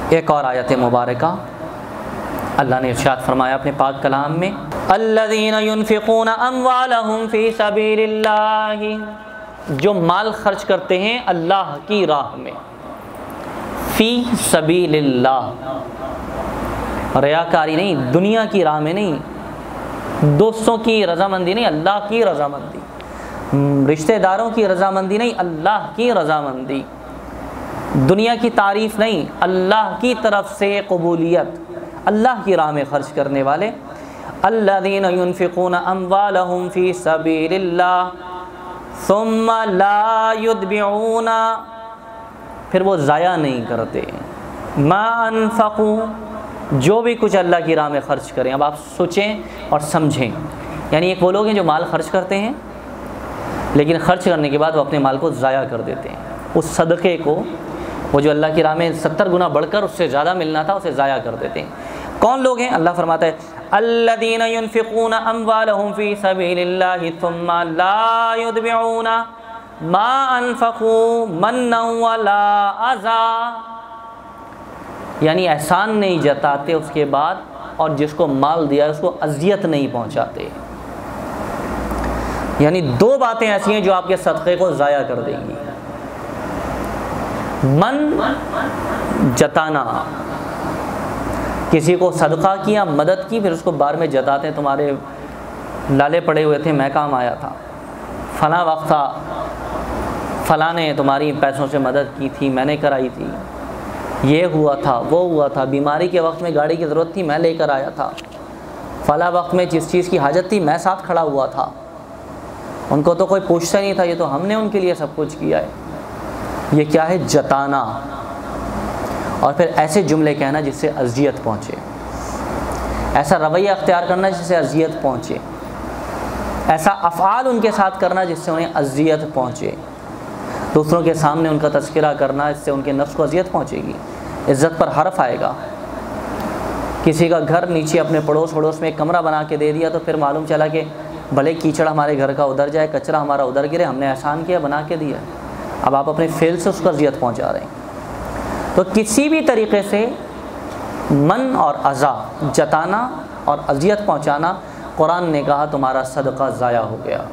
एक और आयत मुबारका अल्लाह ने इरशाद फरमाया अपने पाक कलाम में, अल्लज़ीना युनफ़िक़ूना अम्वालहुम फ़ी सबीलिल्लाह, जो माल खर्च करते हैं अल्लाह की राह में, फ़ी सबीलिल्लाह, रियाकारी नहीं, दुनिया की राह में नहीं, दोस्तों की रज़ामंदी नहीं, अल्लाह की रज़ामंदी, रिश्तेदारों की रज़ामंदी नहीं, अल्लाह की रज़ामंदी, दुनिया की तारीफ़ नहीं, अल्लाह की तरफ से कबूलियत, अल्लाह की राह में ख़र्च करने वाले। अल्लज़ीना युनफ़िक़ूना अम्वालहुम फ़ी सबीलिल्लाह सुम्मा ला युत्बिऊना, फिर वो ज़ाया नहीं करते, मा अनफ़क़ू, जो भी कुछ अल्लाह की राह में ख़र्च करें। अब आप सोचें और समझें, यानी एक वो लोग हैं जो माल खर्च करते हैं लेकिन ख़र्च करने के बाद वो अपने माल को ज़ाया कर देते हैं, उस सदक़े को, वो जो अल्लाह की राह में 70 गुना बढ़कर उससे ज़्यादा मिलना था उसे ज़ाया कर देते हैं। कौन लोग हैं? अल्लाह फरमाता है, अल्लज़ीना युनफ़िक़ूना अम्वालहुम फ़ी सबीलिल्लाहि सुम्मा ला युत्बिऊना मा अनफ़क़ू मन्नन वला अज़ा, यानी एहसान नहीं जताते उसके बाद, और जिसको माल दिया उसको अज़ियत नहीं पहुँचाते। यानी दो बातें ऐसी हैं जो आपके सदक़े को ज़ाया कर देंगी। मन जताना, किसी को सदका किया, मदद की, फिर उसको बार में जताते हैं तुम्हारे लाले पड़े हुए थे, मैं काम आया था, फ़लाँ वक्त था, फ़लाँ ने तुम्हारी पैसों से मदद की थी, मैंने कराई थी, ये हुआ था, वो हुआ था, बीमारी के वक्त में गाड़ी की ज़रूरत थी, मैं लेकर आया था, फ़लाँ वक्त में जिस चीज़ की हाजत थी मैं साथ खड़ा हुआ था, उनको तो कोई पूछता नहीं था, ये तो हमने उनके लिए सब कुछ किया है। ये क्या है? जताना। और फिर ऐसे जुमले कहना जिससे अज़ियत पहुँचे, ऐसा रवैया अख्तियार करना जिससे अज़ियत पहुँचे, ऐसा अफ़आल उनके साथ करना जिससे उन्हें अज़ियत पहुँचे, दूसरों के सामने उनका तज़किरा करना जिससे उनके नफ्स को अज़ियत पहुँचेगी, इज़्ज़त पर हर्फ आएगा। किसी का घर नीचे अपने पड़ोस में एक कमरा बना के दे दिया तो फिर मालूम चला कि भले कीचड़ हमारे घर का उधर जाए, कचरा हमारा उधर गिरे, हमने एहसान किया, बना के दिया, अब आप अपने फेल से उसको अज़ियत पहुँचा रहे हैं। तो किसी भी तरीक़े से मन और अज़ा, जताना और अज़ियत पहुँचाना, कुरान ने कहा तुम्हारा सदका ज़ाया हो गया।